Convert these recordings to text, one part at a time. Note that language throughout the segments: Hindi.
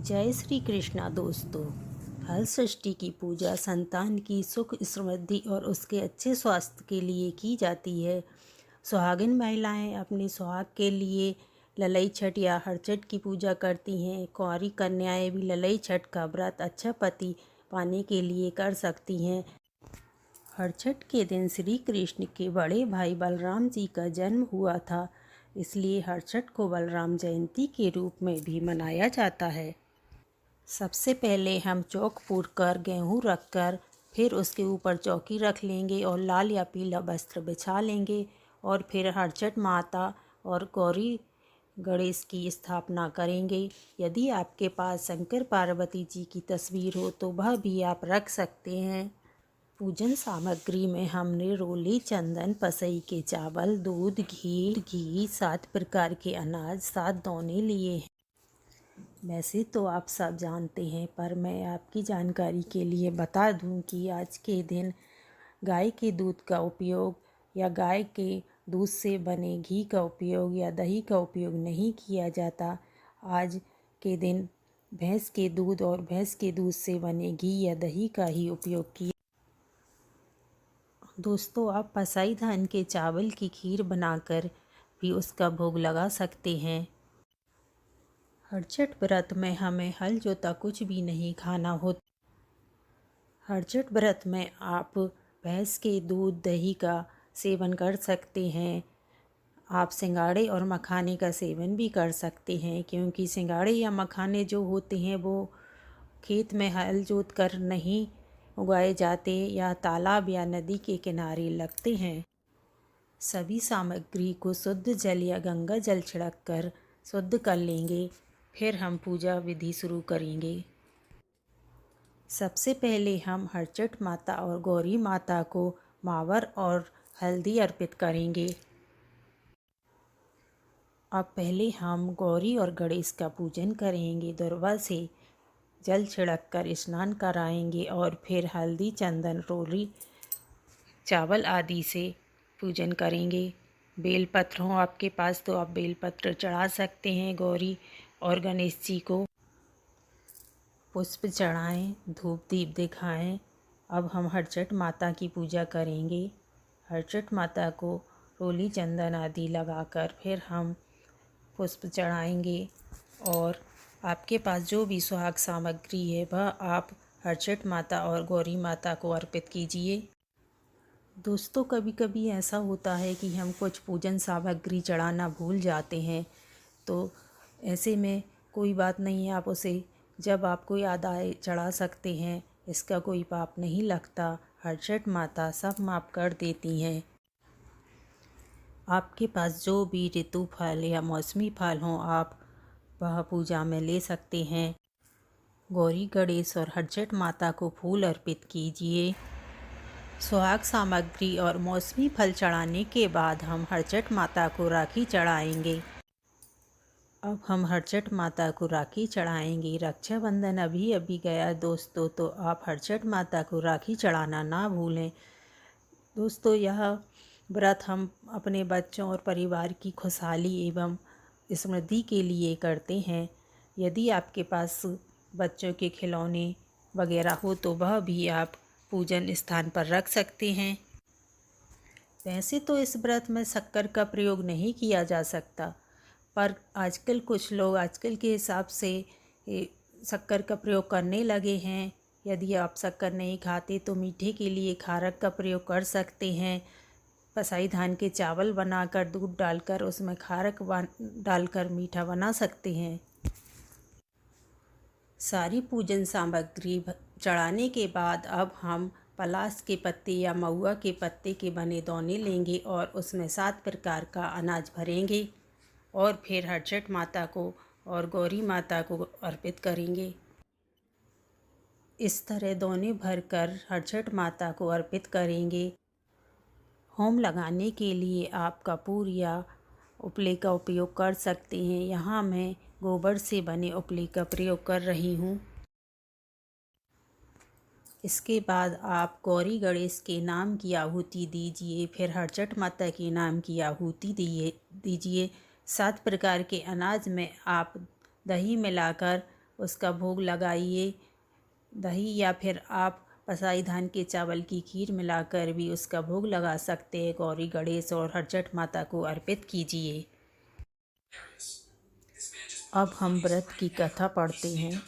जय श्री कृष्णा दोस्तों। हल सृष्टि की पूजा संतान की सुख समृद्धि और उसके अच्छे स्वास्थ्य के लिए की जाती है। सुहागिन महिलाएं अपने सुहाग के लिए ललई छठ या हरछठ की पूजा करती हैं। कुंवारी कन्याएं भी ललई छठ का व्रत अच्छा पति पाने के लिए कर सकती हैं। हरछठ के दिन श्री कृष्ण के बड़े भाई बलराम जी का जन्म हुआ था, इसलिए हरछठ को बलराम जयंती के रूप में भी मनाया जाता है। सबसे पहले हम चौक फूट कर गेहूँ रख कर फिर उसके ऊपर चौकी रख लेंगे और लाल या पीला वस्त्र बिछा लेंगे और फिर हरछठ माता और गौरी गणेश की स्थापना करेंगे। यदि आपके पास शंकर पार्वती जी की तस्वीर हो तो वह भी आप रख सकते हैं। पूजन सामग्री में हमने रोली, चंदन, पसई के चावल, दूध, घी 7 प्रकार के अनाज, 7 दौने लिए हैं। वैसे तो आप सब जानते हैं, पर मैं आपकी जानकारी के लिए बता दूं कि आज के दिन गाय के दूध का उपयोग या गाय के दूध से बने घी का उपयोग या दही का उपयोग नहीं किया जाता। आज के दिन भैंस के दूध और भैंस के दूध से बने घी या दही का ही उपयोग किया। दोस्तों, आप पसाई धान के चावल की खीर बनाकर भी उसका भोग लगा सकते हैं। हरछठ व्रत में हमें हल जोता कुछ भी नहीं खाना हो। हरछठ व्रत में आप भैंस के दूध दही का सेवन कर सकते हैं। आप सिंगाड़े और मखाने का सेवन भी कर सकते हैं, क्योंकि सिंगाड़े या मखाने जो होते हैं वो खेत में हल जोत कर नहीं उगाए जाते या तालाब या नदी के किनारे लगते हैं। सभी सामग्री को शुद्ध जल या गंगा जल छिड़क कर शुद्ध कर लेंगे। फिर हम पूजा विधि शुरू करेंगे। सबसे पहले हम हरछठ माता और गौरी माता को मावर और हल्दी अर्पित करेंगे। अब पहले हम गौरी और गणेश का पूजन करेंगे। दुर्वा से जल छिड़क कर स्नान कराएंगे और फिर हल्दी, चंदन, रोली, चावल आदि से पूजन करेंगे। बेलपत्र हो आपके पास तो आप बेलपत्र चढ़ा सकते हैं। गौरी और गणेश जी को पुष्प चढ़ाएं, धूप दीप दिखाएं। अब हम हरछठ माता की पूजा करेंगे। हरछठ माता को रोली, चंदन आदि लगाकर फिर हम पुष्प चढ़ाएंगे और आपके पास जो भी सुहाग सामग्री है वह आप हरछठ माता और गौरी माता को अर्पित कीजिए। दोस्तों, कभी कभी ऐसा होता है कि हम कुछ पूजन सामग्री चढ़ाना भूल जाते हैं, तो ऐसे में कोई बात नहीं है, आप उसे जब आपको याद आए चढ़ा सकते हैं। इसका कोई पाप नहीं लगता। हरछठ माता सब माफ़ कर देती हैं। आपके पास जो भी ऋतु फल या मौसमी फल हों आप वह पूजा में ले सकते हैं। गौरी, गणेश और हरछठ माता को फूल अर्पित कीजिए। सुहाग सामग्री और मौसमी फल चढ़ाने के बाद हम हरछठ माता को राखी चढ़ाएंगे। अब हम हरछठ माता को राखी चढ़ाएंगे। रक्षाबंधन अभी अभी गया दोस्तों, तो आप हरछठ माता को राखी चढ़ाना ना भूलें। दोस्तों, यह व्रत हम अपने बच्चों और परिवार की खुशहाली एवं समृद्धि के लिए करते हैं। यदि आपके पास बच्चों के खिलौने वगैरह हो तो वह भी आप पूजन स्थान पर रख सकते हैं। वैसे तो इस व्रत में शक्कर का प्रयोग नहीं किया जा सकता, पर आजकल कुछ लोग आजकल के हिसाब से शक्कर का प्रयोग करने लगे हैं। यदि आप शक्कर नहीं खाते तो मीठे के लिए खारक का प्रयोग कर सकते हैं। पसाई धान के चावल बनाकर दूध डालकर उसमें खारक डालकर मीठा बना सकते हैं। सारी पूजन सामग्री चढ़ाने के बाद अब हम पलास के पत्ते या महुआ के पत्ते के बने दौने लेंगे और उसमें 7 प्रकार का अनाज भरेंगे और फिर हरछठ माता को और गौरी माता को अर्पित करेंगे। इस तरह दौने भरकर हरछठ माता को अर्पित करेंगे। होम लगाने के लिए आप कपूर या उपले का उपयोग कर सकते हैं। यहाँ मैं गोबर से बने उपले का प्रयोग कर रही हूँ। इसके बाद आप गौरी गणेश के नाम की आहुति दीजिए, फिर हरछठ माता के नाम की आहुति दीजिए। 7 प्रकार के अनाज में आप दही मिलाकर उसका भोग लगाइए। दही या फिर आप पसाई धान के चावल की खीर मिलाकर भी उसका भोग लगा सकते हैं। गौरी गणेश और हरचट माता को अर्पित कीजिए। अब हम व्रत की कथा पढ़ते हैं।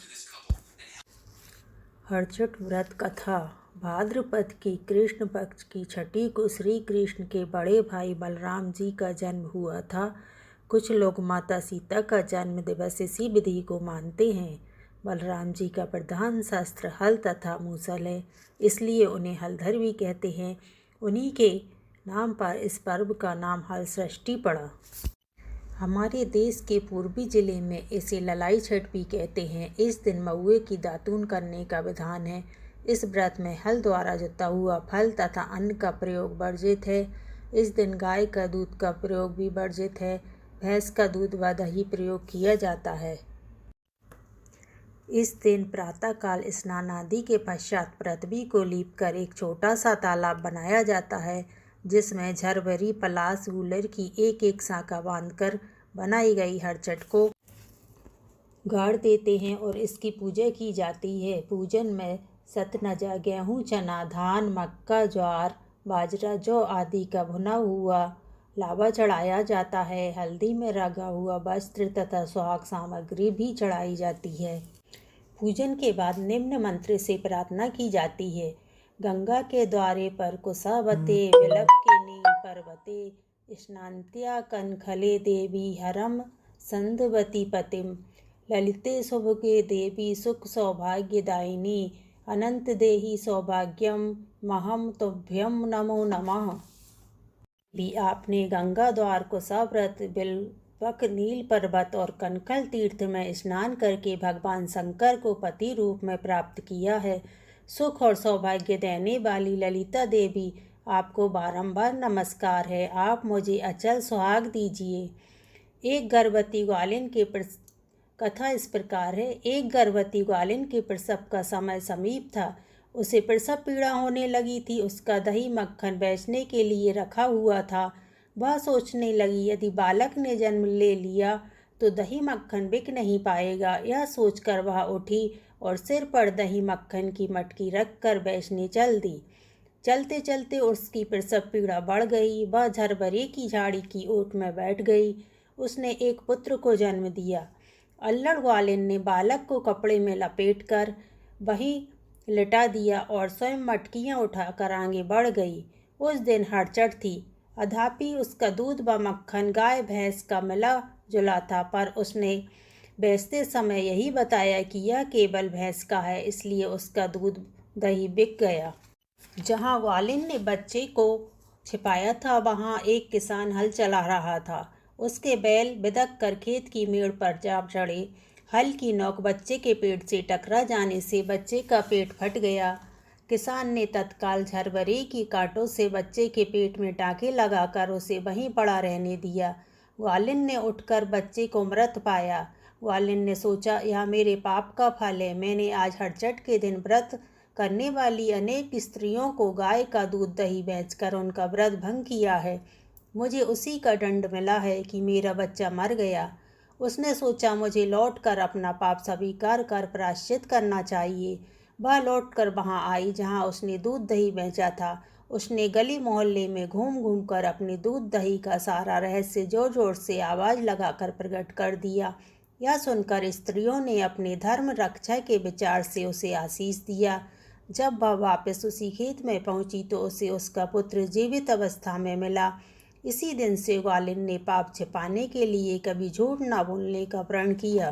हरचट व्रत कथा। भाद्रपद की कृष्ण पक्ष की छठी को श्री कृष्ण के बड़े भाई बलराम जी का जन्म हुआ था। कुछ लोग माता सीता का जन्म दिवस इसी विधि को मानते हैं। बलराम जी का प्रधान शस्त्र हल तथा मूसल है, इसलिए उन्हें हलधर भी कहते हैं। उन्हीं के नाम पर इस पर्व का नाम हल षष्ठी पड़ा। हमारे देश के पूर्वी जिले में इसे ललाई छठ भी कहते हैं। इस दिन महुए की दातून करने का विधान है। इस व्रत में हल द्वारा जुता हुआ फल तथा अन्न का प्रयोग वर्जित है। इस दिन गाय का दूध का प्रयोग भी वर्जित है। भैंस का दूध व दही प्रयोग किया जाता है। इस दिन प्रातःकाल स्नान आदि के पश्चात पृथ्वी को लीपकर एक छोटा सा तालाब बनाया जाता है, जिसमें झरबरी पलास गूलर की एक एक शाखा बांधकर बनाई गई हरचट को गाड़ देते हैं और इसकी पूजा की जाती है। पूजन में सतनजा, गेहूँ, चना, धान, मक्का, ज्वार, बाजरा, जौ आदि का भुना हुआ लावा चढ़ाया जाता है। हल्दी में रंगा हुआ वस्त्र तथा सुहाग सामग्री भी चढ़ाई जाती है। पूजन के बाद निम्न मंत्र से प्रार्थना की जाती है। गंगा के द्वारे पर कुशावते विलपकिनी पर्वते स्नान्त्या कनखले देवी हरम संधवती पतिम ललिते शुभगे देवी सुख सौभाग्यदायिनी अनंत देहि सौभाग्यम महम तुभ्यम नमो नमः। भी आपने गंगा द्वार कुशाव्रत बिल्वक नील पर्वत और कनकल तीर्थ में स्नान करके भगवान शंकर को पति रूप में प्राप्त किया है। सुख और सौभाग्य देने वाली ललिता देवी आपको बारंबार नमस्कार है। आप मुझे अचल सुहाग दीजिए। एक गर्भवती ग्वालिन के कथा इस प्रकार है। एक गर्भवती ग्वालिन के प्रसव का समय समीप था। उसे प्रसव पीड़ा होने लगी थी। उसका दही मक्खन बेचने के लिए रखा हुआ था। वह सोचने लगी, यदि बालक ने जन्म ले लिया तो दही मक्खन बिक नहीं पाएगा। यह सोचकर वह उठी और सिर पर दही मक्खन की मटकी रखकर बेचने चल दी। चलते चलते उसकी प्रसव पीड़ा बढ़ गई। वह झरबरे की झाड़ी की ओट में बैठ गई। उसने एक पुत्र को जन्म दिया। अल्लड़ ग्वालिन ने बालक को कपड़े में लपेटकर वहीं लिटा दिया और स्वयं मटकियाँ उठाकर आगे बढ़ गई। उस दिन हरचट थी, अथापि उसका दूध व मक्खन गाय भैंस का मिला जुला था, पर उसने बेचते समय यही बताया कि यह केवल भैंस का है, इसलिए उसका दूध दही बिक गया। जहाँ ग्वालिन ने बच्चे को छिपाया था, वहाँ एक किसान हल चला रहा था। उसके बैल बिदक कर खेत की मेड़ पर जा चढ़े। हल की नोक बच्चे के पेट से टकरा जाने से बच्चे का पेट फट गया। किसान ने तत्काल झरबरे की कांटों से बच्चे के पेट में टाँके लगाकर उसे वहीं पड़ा रहने दिया। ग्वालिन ने उठकर बच्चे को मृत पाया। ग्वालिन ने सोचा, यह मेरे पाप का फल है। मैंने आज हरचट के दिन व्रत करने वाली अनेक स्त्रियों को गाय का दूध दही बेचकर उनका व्रत भंग किया है। मुझे उसी का दंड मिला है कि मेरा बच्चा मर गया। उसने सोचा, मुझे लौटकर अपना पाप स्वीकार कर प्रायश्चित करना चाहिए। वह लौटकर वहां आई जहां उसने दूध दही बेचा था। उसने गली मोहल्ले में घूम घूम कर अपने दूध दही का सारा रहस्य जोर जोर से आवाज़ लगाकर प्रकट कर दिया। यह सुनकर स्त्रियों ने अपने धर्म रक्षा के विचार से उसे आशीष दिया। जब वह वापस उसी खेत में पहुंची तो उसे उसका पुत्र जीवित अवस्था में मिला। इसी दिन से ग्वालिन ने पाप छिपाने के लिए कभी झूठ न बोलने का प्रण किया।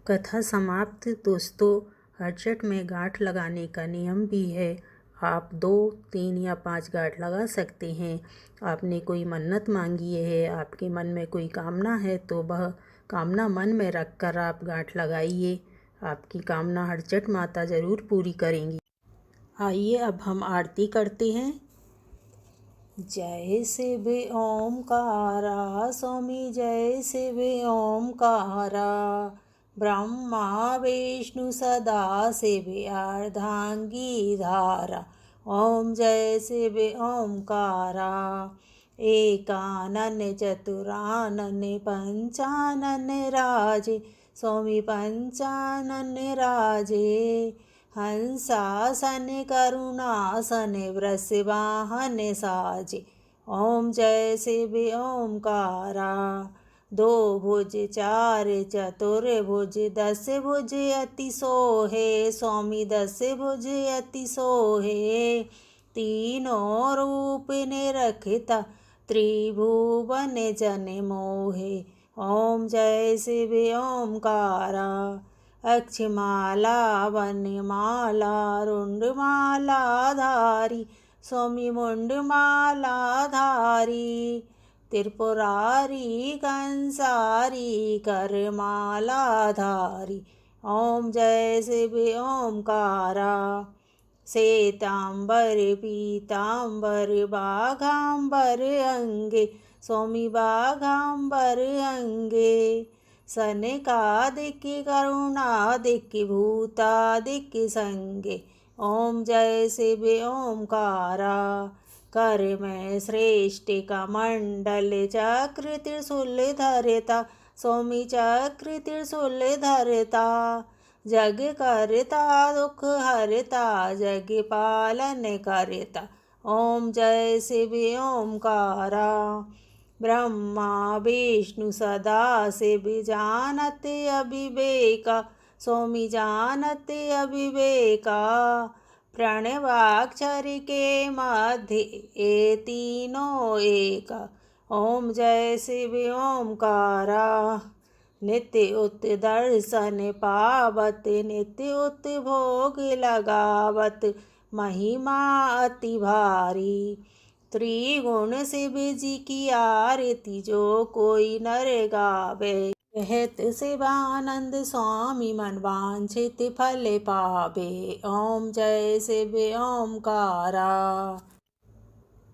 कथा समाप्त। दोस्तों, हरचट में गांठ लगाने का नियम भी है। आप 2, 3 या 5 गांठ लगा सकते हैं। आपने कोई मन्नत मांगी है, आपके मन में कोई कामना है, तो वह कामना मन में रख कर आप गांठ लगाइए। आपकी कामना हरचट माता ज़रूर पूरी करेंगी। आइए अब हम आरती करते हैं। जय शिव ओमकारा स्वामी, जय शिव ओमकारा। ब्रह्मा विष्णु सदा शिव अर्धांगी धारा। ओम जय शिव ओमकारा। एकानन चतुरानन पंचानन राज, स्वामी पंचानन राजे। हंसासन करुणासन वृषवाहन साजे। ओम जय शिव ओमकारा। दो भुज चार चतुर्भुज दस भुज अति सोहे। स्वामी दस भुज अति सोहे। तीनों रूप निरखता त्रिभुवन जन मोहे। ओम जय शिव ओमकारा। अक्षमाला वनमाला रुंडमाला धारी। स्वामी मुंडमाला धारी। त्रिपुरारी कंसारी करमाला धारी। ओम जय शिव ओमकारा। श्वेतांबर पीतांबर बाघांबर अंगे। स्वामी बाघांबर अंगे। सनकादिक करुणादिक भूतादिक संगे। ओम जय शिव ओमकारा। कर में श्रेष्ठ कमंडल चक्र त्रिशूल धरता। स्वामी चक्र त्रिशूल धरता। जग करता दुख हरता जग पालन करता। ओम जय शिव ओमकारा। ब्रह्मा विष्णु सदा शिव जानत अविवेका। स्वामी जानत अविवेका। प्रणवाक्षर के मध्य ये तीनों एका। ओम जय शिव ओमकारा। नित्य उत दर्शन पावत नित्य उत भोग लगावत महिमा अति भारी। त्रिगुण शिव जी की आरती जो कोई नर गावे। कहत शिवानंद स्वामी मन वांछित फल पावे। ओम जय शिव ओमकारा।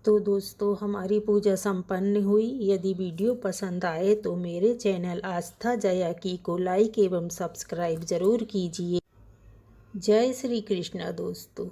तो दोस्तों हमारी पूजा संपन्न हुई। यदि वीडियो पसंद आए तो मेरे चैनल आस्था जया की को लाइक एवं सब्सक्राइब जरूर कीजिए। जय श्री कृष्ण दोस्तों।